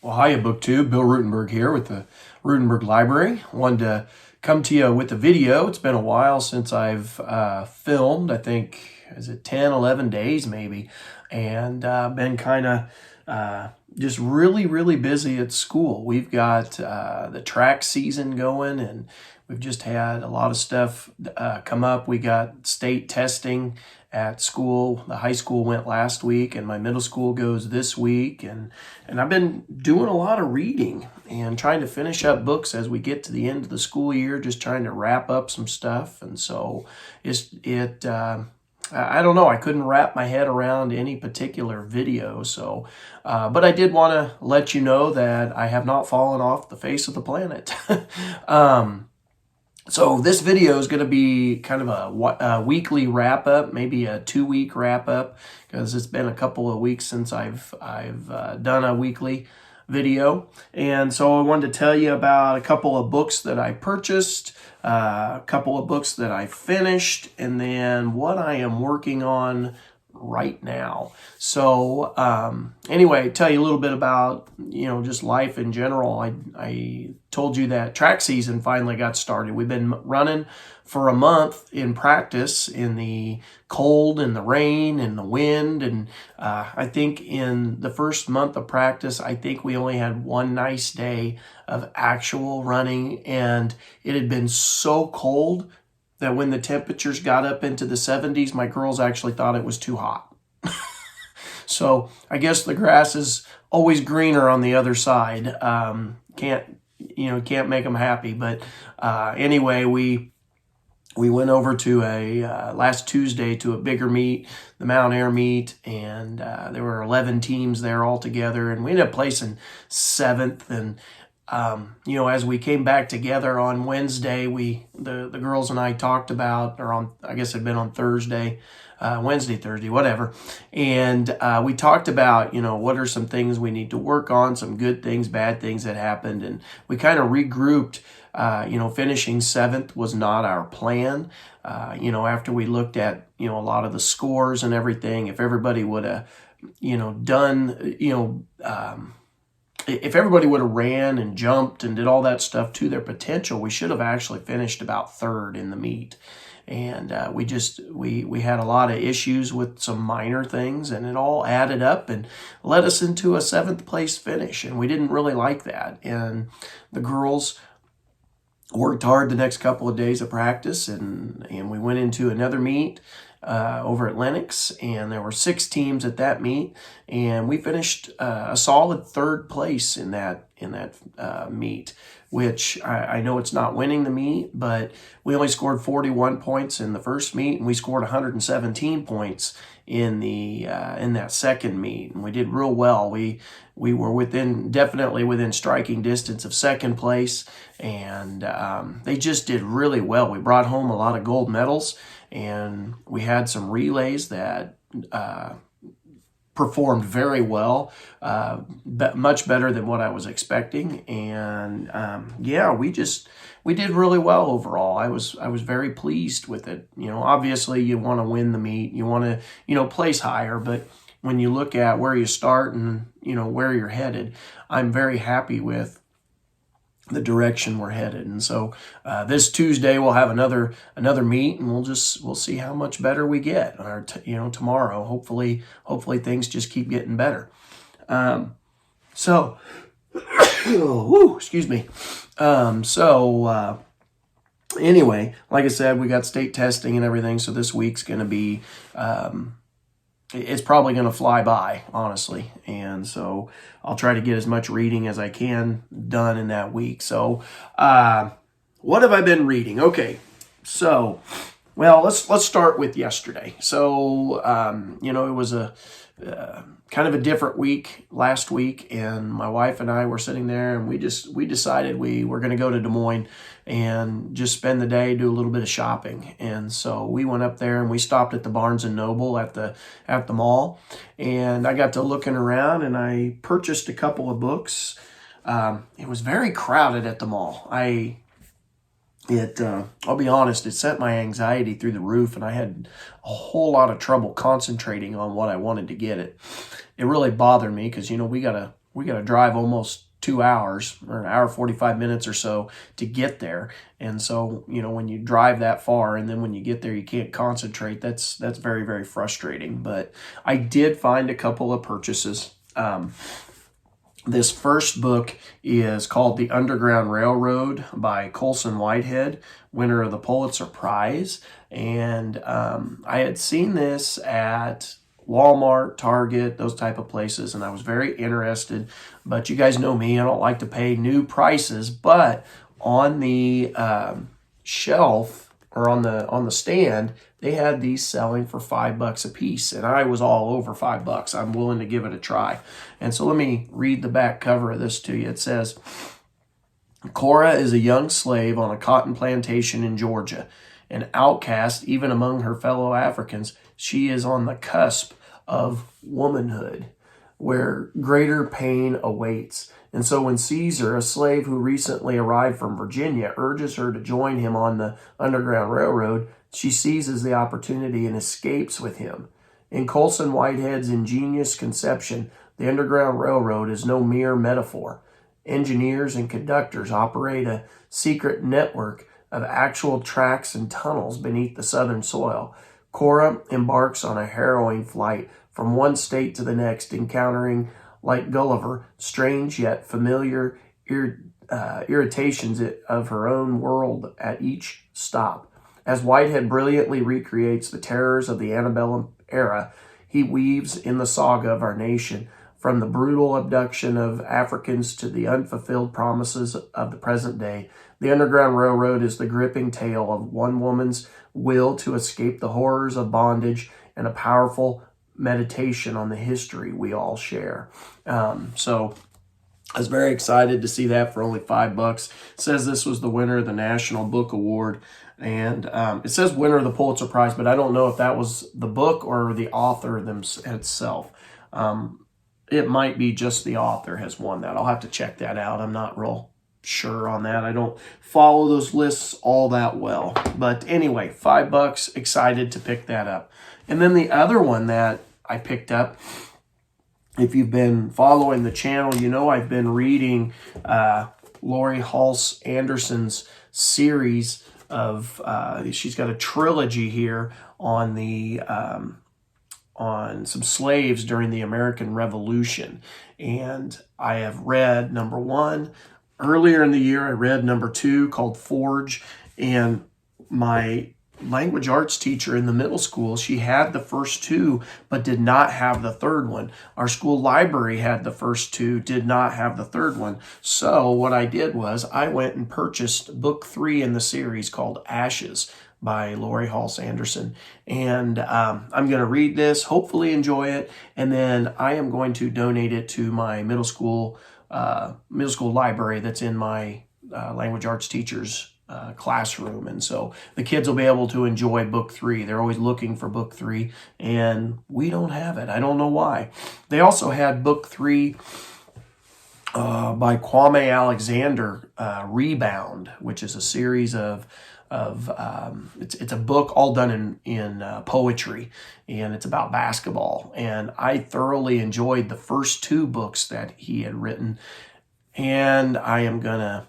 Well, hiya, BookTube. Bill Ruttenberg here with the Ruttenberg Library. Wanted to come to you with a video. It's been a while since I've filmed. I think, is it 10, 11 days maybe? And been kind of just really busy at school. We've got the track season going, and we've just had a lot of stuff come up. We got state testing at school. The high school went last week, and my middle school goes this week. And I've been doing a lot of reading and trying to finish up books as we get to the end of the school year, just trying to wrap up some stuff. And so I don't know. I couldn't wrap my head around any particular video. So, but I did want to let you know that I have not fallen off the face of the planet. So this video is going to be kind of a weekly wrap up, maybe a 2-week wrap up, because it's been a couple of weeks since I've done a weekly video. And so I wanted to tell you about a couple of books that I purchased, a couple of books that I finished, and then what I am working on right now. So anyway, tell you a little bit about, just life in general. I told you that track season finally got started. We've been running for a month in practice in the cold and the rain and the wind. And I think in the first month of practice, I think we only had one nice day of actual running, and it had been so cold that when the temperatures got up into the 70s, my girls actually thought it was too hot. So I guess the grass is always greener on the other side. Can't make them happy. But anyway, we went over to last Tuesday to a bigger meet, the Mount Air meet, and there were 11 teams there all together, and we ended up placing 7th. And as we came back together on Wednesday, the girls and I talked about, I guess it'd been on Thursday, Wednesday, Thursday, whatever. And we talked about, what are some things we need to work on, some good things, bad things that happened. And we kind of regrouped. Finishing 7th was not our plan. After we looked at, a lot of the scores and everything, if everybody would have, if everybody would have ran and jumped and did all that stuff to their potential, we should have actually finished about 3rd in the meet. And we had a lot of issues with some minor things, and it all added up and led us into a 7th place finish. And we didn't really like that. And the girls worked hard the next couple of days of practice, and we went into another meet over at Lenox, and there were 6 teams at that meet, and we finished a solid 3rd place in that meet, which I know it's not winning the meet, but we only scored 41 points in the first meet, and we scored 117 points in that second meet, and we did real well. We were definitely within striking distance of 2nd place, and they just did really well. We brought home a lot of gold medals, and we had some relays that performed very well, much better than what I was expecting. And we did really well overall. I was very pleased with it. Obviously you want to win the meet, you want to, place higher, but when you look at where you start and, where you're headed, I'm very happy with the direction we're headed. And so this Tuesday we'll have another meet, and we'll see how much better we get. Or tomorrow, hopefully things just keep getting better. Excuse me. Anyway, like I said, we got state testing and everything, so this week's going to be it's probably going to fly by, honestly. And so I'll try to get as much reading as I can done in that week. So what have I been reading? Okay, so, well, let's start with yesterday. So, it was a kind of a different week last week, and my wife and I were sitting there, and we decided we were going to go to Des Moines and just spend the day, do a little bit of shopping. And so we went up there and we stopped at the Barnes and Noble at the mall, and I got to looking around, and I purchased a couple of books. It was very crowded at the mall. I'll be honest, it sent my anxiety through the roof, and I had a whole lot of trouble concentrating on what I wanted to get. It really bothered me because, we got we got to drive almost 2 hours or an hour 45 minutes or so to get there. And so, when you drive that far and then when you get there you can't concentrate, that's very, very frustrating. But I did find a couple of purchases. This first book is called The Underground Railroad by Colson, Whitehead, winner of the Pulitzer Prize. And I had seen this at Walmart, Target, those type of places, and I was very interested. But you guys know me, I don't like to pay new prices. But on the shelf or on the stand, they had these selling for $5 a piece, and I was all over $5. I'm willing to give it a try. And so let me read the back cover of this to you. It says, Cora is a young slave on a cotton plantation in Georgia. An outcast even among her fellow Africans, she is on the cusp of womanhood, where greater pain awaits. And so when Caesar, a slave who recently arrived from Virginia, urges her to join him on the Underground Railroad, she seizes the opportunity and escapes with him. In Colson Whitehead's ingenious conception, the Underground Railroad is no mere metaphor. Engineers and conductors operate a secret network of actual tracks and tunnels beneath the southern soil. Cora embarks on a harrowing flight from one state to the next, encountering, like Gulliver, strange yet familiar irritations of her own world at each stop. As Whitehead brilliantly recreates the terrors of the antebellum era, he weaves in the saga of our nation, from the brutal abduction of Africans to the unfulfilled promises of the present day. The Underground Railroad is the gripping tale of one woman's will to escape the horrors of bondage and a powerful meditation on the history we all share. So I was very excited to see that for only $5. It says this was the winner of the National Book Award. And it says winner of the Pulitzer Prize, but I don't know if that was the book or the author itself. It might be just the author has won that. I'll have to check that out. I'm not real sure on that. I don't follow those lists all that well. But anyway, $5, excited to pick that up. And then the other one that I picked up, if you've been following the channel, you know I've been reading Laurie Halse Anderson's series of, she's got a trilogy here on the on some slaves during the American Revolution. And I have read number 1. Earlier in the year, I read number 2 called Forge. And my language arts teacher in the middle school, she had the first 2, but did not have the third one. Our school library had the first 2, did not have the third one. So what I did was I went and purchased book 3 in the series called Ashes by Laurie Halse Anderson. And I'm going to read this, hopefully enjoy it, and then I am going to donate it to my middle school library that's in my language arts teacher's classroom. And so the kids will be able to enjoy book 3. They're always looking for book 3, and we don't have it. I don't know why. They also had book 3 by Kwame Alexander, Rebound, which is a series of it's a book all done in poetry, and it's about basketball. And I thoroughly enjoyed the first 2 books that he had written, and I am gonna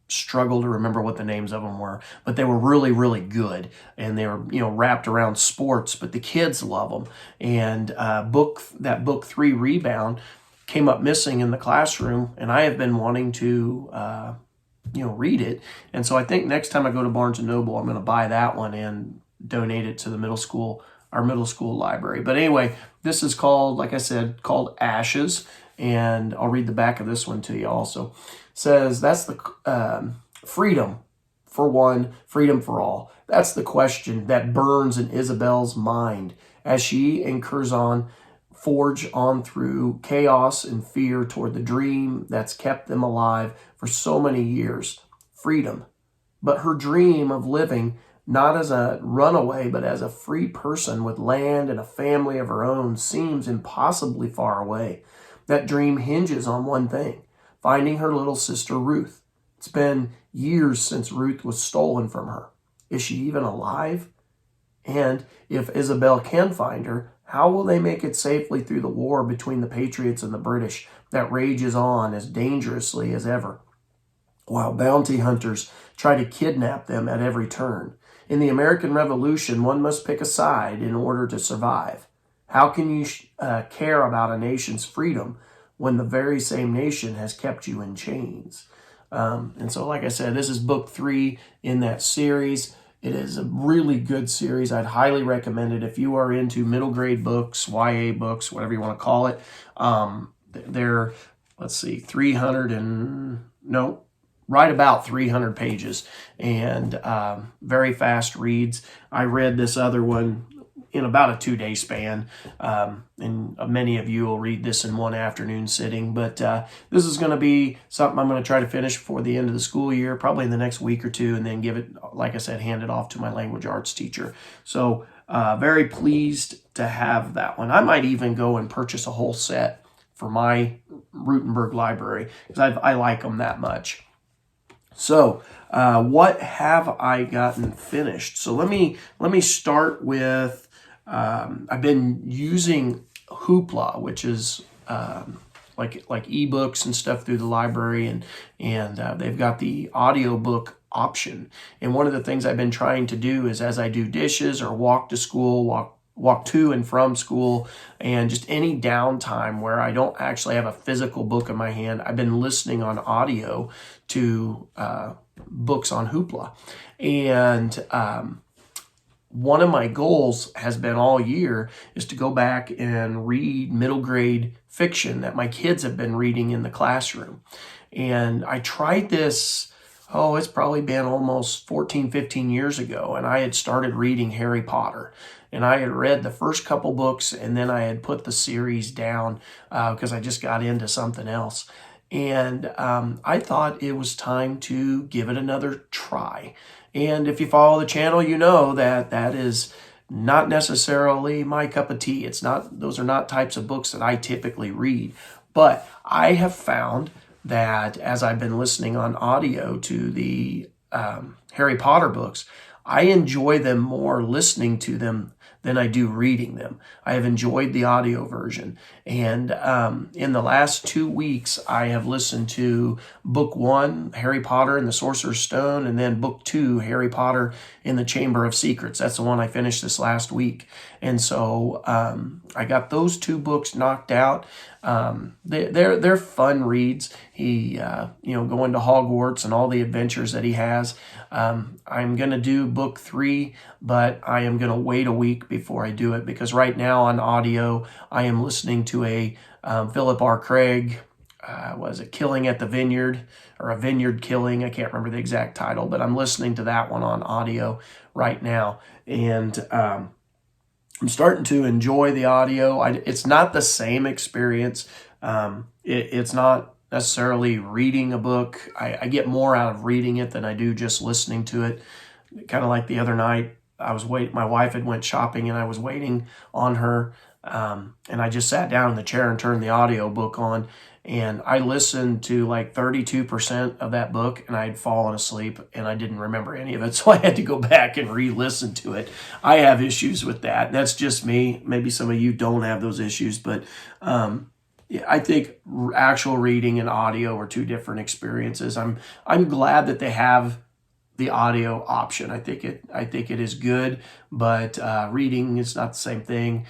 struggle to remember what the names of them were, but they were really, really good, and they were wrapped around sports, but the kids love them. And book 3, Rebound, came up missing in the classroom, and I have been wanting to read it. And so I think next time I go to Barnes & Noble, I'm going to buy that one and donate it to our middle school library. But anyway, this is called, like I said, called Ashes, and I'll read the back of this one to you also. It says, that's the freedom for one, freedom for all. That's the question that burns in Isabel's mind as she and Curzon forge on through chaos and fear toward the dream that's kept them alive for so many years, freedom. But her dream of living not as a runaway, but as a free person with land and a family of her own seems impossibly far away. That dream hinges on one thing, finding her little sister Ruth. It's been years since Ruth was stolen from her. Is she even alive? And if Isabel can find her, How will they make it safely through the war between the Patriots and the British that rages on as dangerously as ever, while bounty hunters try to kidnap them at every turn? In the American Revolution, one must pick a side in order to survive. How can you care about a nation's freedom when the very same nation has kept you in chains? And so, like I said, this is book 3 in that series. It is a really good series. I'd highly recommend it if you are into middle grade books, YA books, whatever you want to call it. They're, let's see, 300 and, no, right about 300 pages, and very fast reads. I read this other one in about a 2-day span, and many of you will read this in one afternoon sitting, but this is going to be something I'm going to try to finish before the end of the school year, probably in the next week or two, and then give it, like I said, hand it off to my language arts teacher. So very pleased to have that one. I might even go and purchase a whole set for my Ruttenberg library, because I like them that much. So what have I gotten finished? So let me start with, I've been using Hoopla, which is like ebooks and stuff through the library, and they've got the audiobook option. And one of the things I've been trying to do is, as I do dishes or walk to school, walk to and from school, and just any downtime where I don't actually have a physical book in my hand, I've been listening on audio to books on Hoopla. And one of my goals has been all year is to go back and read middle grade fiction that my kids have been reading in the classroom. And I tried this, it's probably been almost 14, 15 years ago, and I had started reading Harry Potter. And I had read the first couple books, and then I had put the series down because I just got into something else. And I thought it was time to give it another try. And if you follow the channel, you know that is not necessarily my cup of tea. Those are not types of books that I typically read. But I have found that as I've been listening on audio to the Harry Potter books, I enjoy them more listening to them than I do reading them. I have enjoyed the audio version. And in the last 2 weeks, I have listened to book 1, Harry Potter and the Sorcerer's Stone, and then book 2, Harry Potter in the Chamber of Secrets. That's the one I finished this last week. And so I got those 2 books knocked out. They're fun reads. He, going to Hogwarts and all the adventures that he has. I'm going to do book 3, but I am going to wait a week before I do it, because right now on audio, I am listening to a Philip R. Craig, Killing at the Vineyard, or A Vineyard Killing. I can't remember the exact title, but I'm listening to that one on audio right now. And I'm starting to enjoy the audio. It's not the same experience. It's not necessarily reading a book. I get more out of reading it than I do just listening to it. Kind of like the other night, my wife had went shopping and I was waiting on her. And I just sat down in the chair and turned the audio book on, and I listened to like 32% of that book, and I had fallen asleep and I didn't remember any of it. So I had to go back and re-listen to it. I have issues with that. That's just me. Maybe some of you don't have those issues, but I think actual reading and audio are 2 different experiences. I'm glad that they have the audio option. I think it is good, but reading is not the same thing.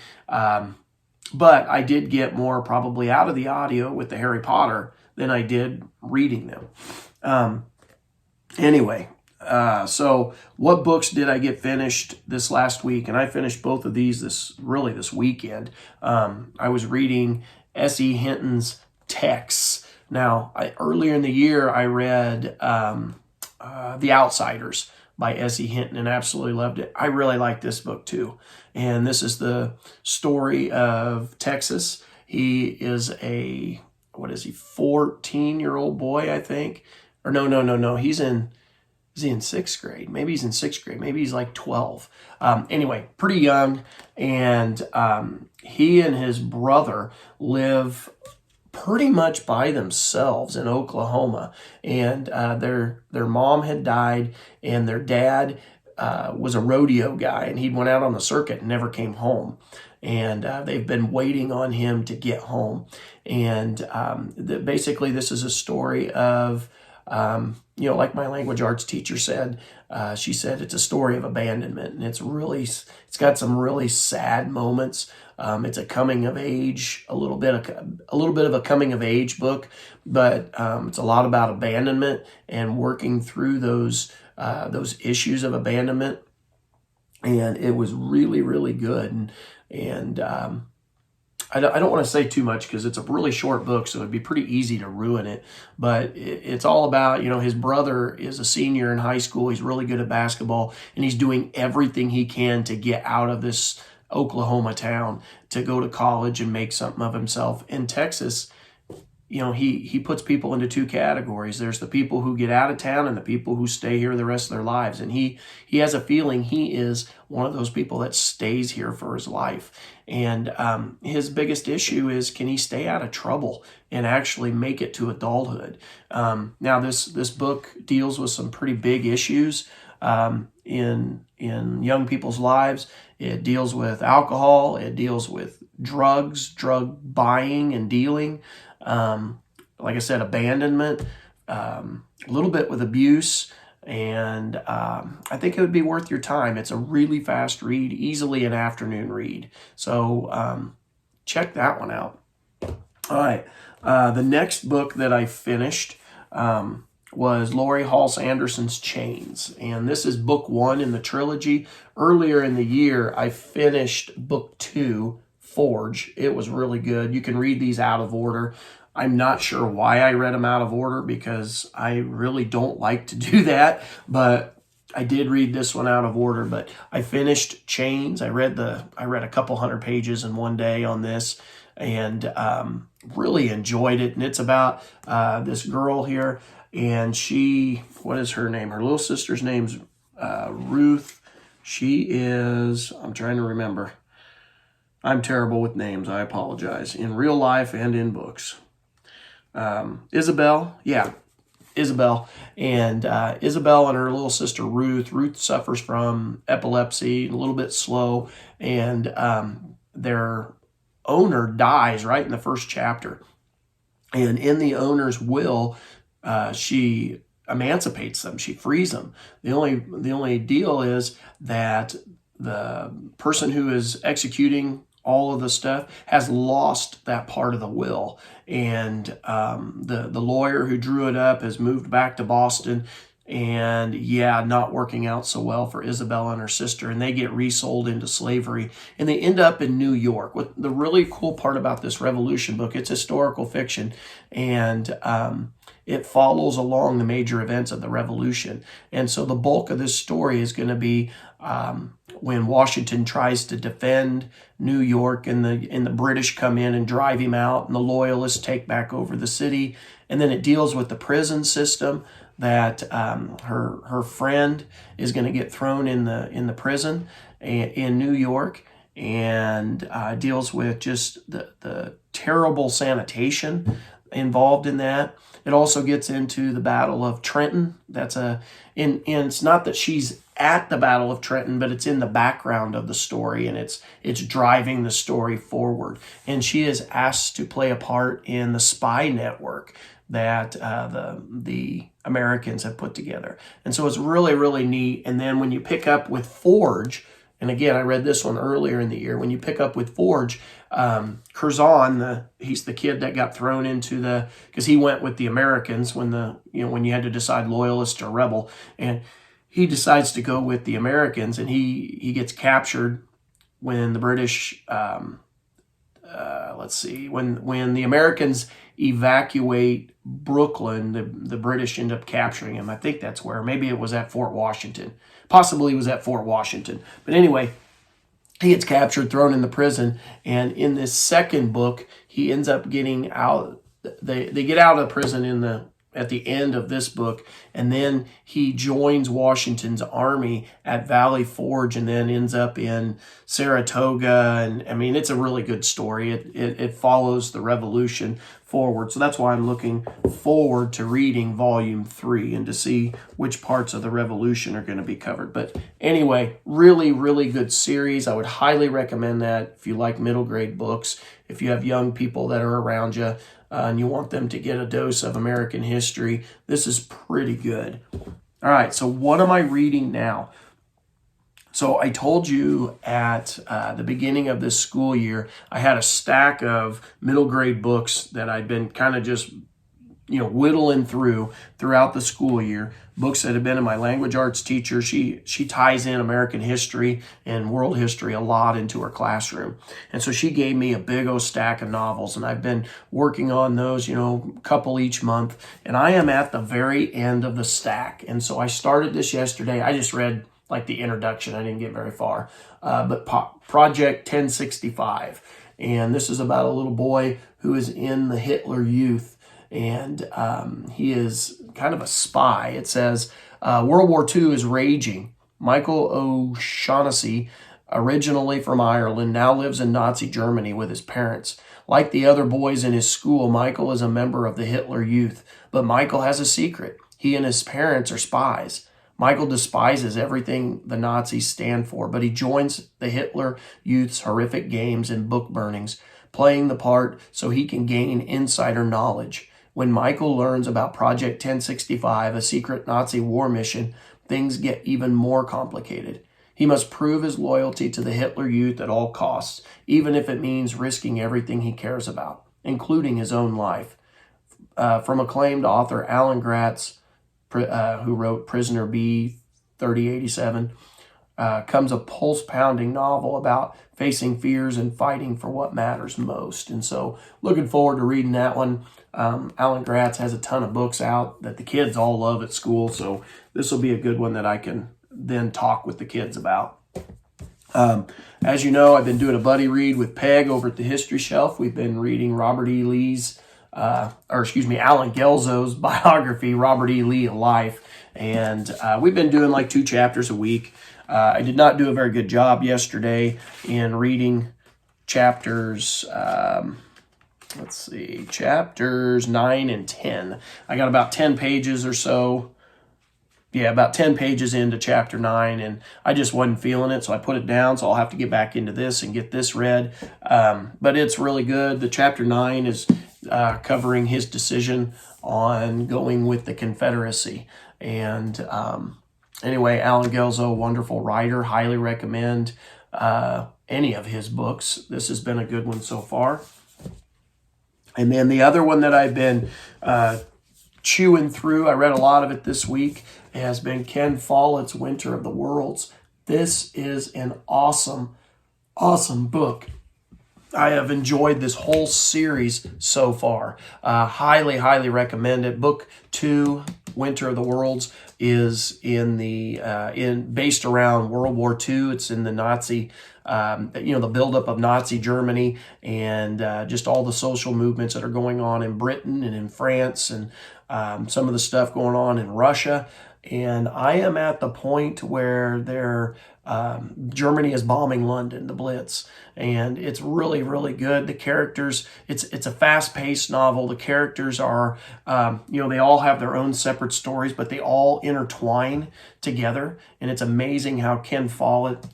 But I did get more probably out of the audio with the Harry Potter than I did reading them. Anyway, so what books did I get finished this last week? And I finished both of these this weekend. I was reading Essie Hinton's Texts. Now, earlier in the year, I read The Outsiders by Essie Hinton and absolutely loved it. I really like this book too. And this is the story of Texas. He is a 14-year-old boy, I think. Or no. Is he in 6th grade? Maybe he's in 6th grade. Maybe he's like 12. Anyway, pretty young. And he and his brother live pretty much by themselves in Oklahoma. And their mom had died, and their dad was a rodeo guy, and he went out on the circuit and never came home. and they've been waiting on him to get home. And basically, this is a story of, like my language arts teacher said, she said it's a story of abandonment, and it's got some really sad moments. It's a coming of age, a little bit of a coming of age book, but it's a lot about abandonment and working through those issues of abandonment. And it was really, really good. And I don't want to say too much because it's a really short book, so it'd be pretty easy to ruin it. But it's all about, his brother is a senior in high school. He's really good at basketball, and he's doing everything he can to get out of this Oklahoma town to go to college and make something of himself. In Texas, he puts people into two categories. There's the people who get out of town and the people who stay here the rest of their lives. And he has a feeling he is one of those people that stays here for his life. And his biggest issue is, can he stay out of trouble and actually make it to adulthood? Now, this book deals with some pretty big issues in young people's lives. It deals with alcohol. It deals with drugs, drug buying and dealing. Like I said, abandonment, a little bit with abuse, and I think it would be worth your time. It's a really fast read, easily an afternoon read. So check that one out. All right. The next book that I finished was Laurie Halse Anderson's Chains, and this is book 1 in the trilogy. Earlier in the year, I finished book 2, Forge. It was really good. You can read these out of order. I'm not sure why I read them out of order because I really don't like to do that, but I did read this one out of order. But I finished Chains. I read a couple hundred pages in one day on this, and really enjoyed it. And it's about this girl here, and what is her name? Her little sister's name's Ruth. She is, I'm trying to remember. I'm terrible with names. I apologize. In real life and in books. Isabel. And Isabel and her little sister Ruth. Ruth suffers from epilepsy, a little bit slow, and their owner dies right in the first chapter. And in the owner's will, she emancipates them. She frees them. The only deal is that the person who is executing all of the stuff has lost that part of the will, and the lawyer who drew it up has moved back to Boston, and not working out so well for Isabel and her sister, and they get resold into slavery, and they end up in New York. What the really cool part about this Revolution book, it's historical fiction, and it follows along the major events of the Revolution. And so the bulk of this story is going to be when Washington tries to defend New York, and the British come in and drive him out, and the Loyalists take back over the city. And then it deals with the prison system, that her friend is going to get thrown in the prison in New York, and deals with just the terrible sanitation involved in that. It also gets into the Battle of Trenton. And it's not that she's at the Battle of Trenton, but it's in the background of the story, and it's driving the story forward. And she is asked to play a part in the spy network that the Americans have put together. And so it's really, really neat. And then when you pick up with Forge, and again, I read this one earlier in the year, when you pick up with Forge, Curzon, he's the kid that got thrown into because he went with the Americans when you had to decide loyalist or rebel, and he decides to go with the Americans, and he gets captured when the British, when the Americans evacuate Brooklyn, the British end up capturing him. I think that's where, maybe it was at Fort Washington. Possibly it was at Fort Washington. But anyway, he gets captured, thrown in the prison, and in this second book, he ends up getting out. They get out of prison in at the end of this book, and then he joins Washington's army at Valley Forge and then ends up in Saratoga. And I mean, it's a really good story. It follows the Revolution forward. So that's why I'm looking forward to reading volume 3 and to see which parts of the Revolution are going to be covered. But anyway, really, really good series. I would highly recommend that if you like middle grade books, if you have young people that are around you, and you want them to get a dose of American history, this is pretty good. All right, so what am I reading now? So I told you at the beginning of this school year, I had a stack of middle grade books that I'd been kind of just whittling throughout the school year. Books that have been in my language arts teacher. She ties in American history and world history a lot into her classroom. And so she gave me a big old stack of novels, and I've been working on those, a couple each month. And I am at the very end of the stack. And so I started this yesterday. I just read like the introduction. I didn't get very far. But Project 1065. And this is about a little boy who is in the Hitler Youth. And he is kind of a spy. It says, World War II is raging. Michael O'Shaughnessy, originally from Ireland, now lives in Nazi Germany with his parents. Like the other boys in his school, Michael is a member of the Hitler Youth. But Michael has a secret. He and his parents are spies. Michael despises everything the Nazis stand for, but he joins the Hitler Youth's horrific games and book burnings, playing the part so he can gain insider knowledge. When Michael learns about Project 1065, a secret Nazi war mission, things get even more complicated. He must prove his loyalty to the Hitler Youth at all costs, even if it means risking everything he cares about, including his own life. From acclaimed author Alan Gratz, who wrote Prisoner B 3087, comes a pulse-pounding novel about facing fears and fighting for what matters most. And so looking forward to reading that one. Alan Gratz has a ton of books out that the kids all love at school, so this will be a good one that I can then talk with the kids about. As you know, I've been doing a buddy read with Peg over at the History Shelf. We've been reading Alan Gelzo's biography, Robert E. Lee, A Life, and we've been doing like 2 chapters a week. I did not do a very good job yesterday in reading chapters, chapters 9 and 10. I got about 10 pages or so. Yeah, about 10 pages into chapter 9, and I just wasn't feeling it, so I put it down, so I'll have to get back into this and get this read. But it's really good. The chapter 9 is covering his decision on going with the Confederacy. And anyway, Alan Gelzo, wonderful writer, highly recommend any of his books. This has been a good one so far. And then the other one that I've been chewing through, I read a lot of it this week, has been Ken Follett's Winter of the Worlds. This is an awesome, awesome book. I have enjoyed this whole series so far. Highly, highly recommend it. Book 2, Winter of the Worlds, is based around World War II. It's in the Nazi, the buildup of Nazi Germany and just all the social movements that are going on in Britain and in France and some of the stuff going on in Russia. And I am at the point where Germany is bombing London, the Blitz, and it's really, really good. The characters, it's a fast-paced novel. The characters are, they all have their own separate stories, but they all intertwine together. And it's amazing how Ken Follett,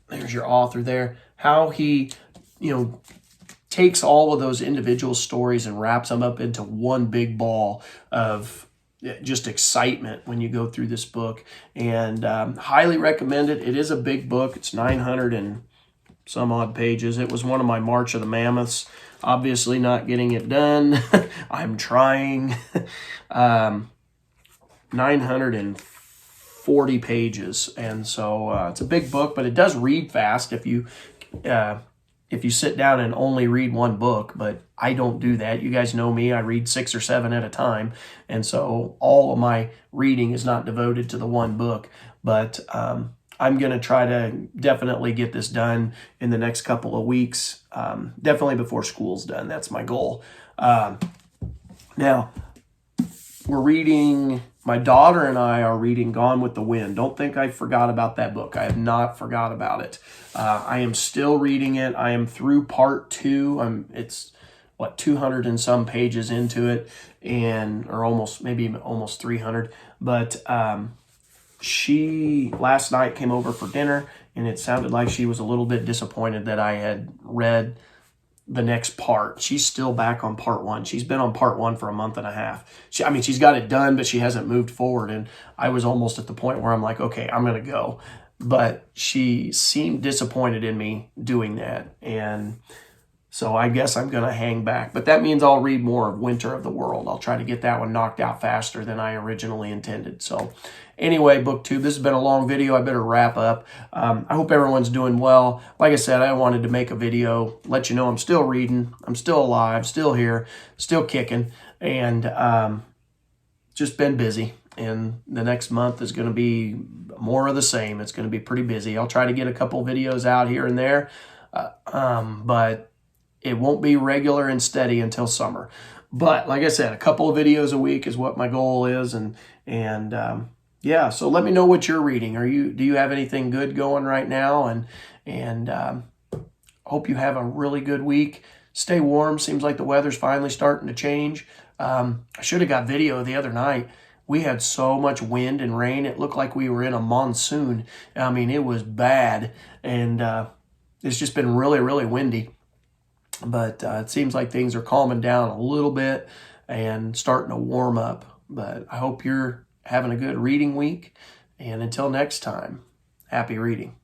there's your author there, how he, takes all of those individual stories and wraps them up into one big ball of just excitement when you go through this book. And highly recommend it. It is a big book. It's 900 and some odd pages. It was one of my March of the Mammoths. Obviously not getting it done. I'm trying. 940 pages. And so it's a big book, but it does read fast if you sit down and only read one book, but I don't do that. You guys know me. I read 6 or 7 at a time. And so all of my reading is not devoted to the one book, but I'm going to try to definitely get this done in the next couple of weeks, definitely before school's done. That's my goal. Now, we're reading, my daughter and I are reading Gone with the Wind. Don't think I forgot about that book. I have not forgot about it. I am still reading it. I am through part 2. It's 200 and some pages into it, or almost 300. But she last night came over for dinner, and it sounded like she was a little bit disappointed that I had read the next part. She's still back on part 1. She's been on part 1 for a month and a half. She's got it done, but she hasn't moved forward. And I was almost at the point where I'm like, okay, I'm going to go. But she seemed disappointed in me doing that. And so I guess I'm going to hang back. But that means I'll read more of Winter of the World. I'll try to get that one knocked out faster than I originally intended. So anyway, BookTube, this has been a long video. I better wrap up. I hope everyone's doing well. Like I said, I wanted to make a video, let you know I'm still reading. I'm still alive, still here, still kicking, and just been busy. And the next month is going to be more of the same. It's going to be pretty busy. I'll try to get a couple videos out here and there, but it won't be regular and steady until summer. But like I said, a couple of videos a week is what my goal is. And yeah, so let me know what you're reading. Do you have anything good going right now? And hope you have a really good week. Stay warm. Seems like the weather's finally starting to change. I should have got video the other night. We had so much wind and rain. It looked like we were in a monsoon. I mean, it was bad. And it's just been really, really windy. But it seems like things are calming down a little bit and starting to warm up. But I hope you're having a good reading week. And until next time, happy reading.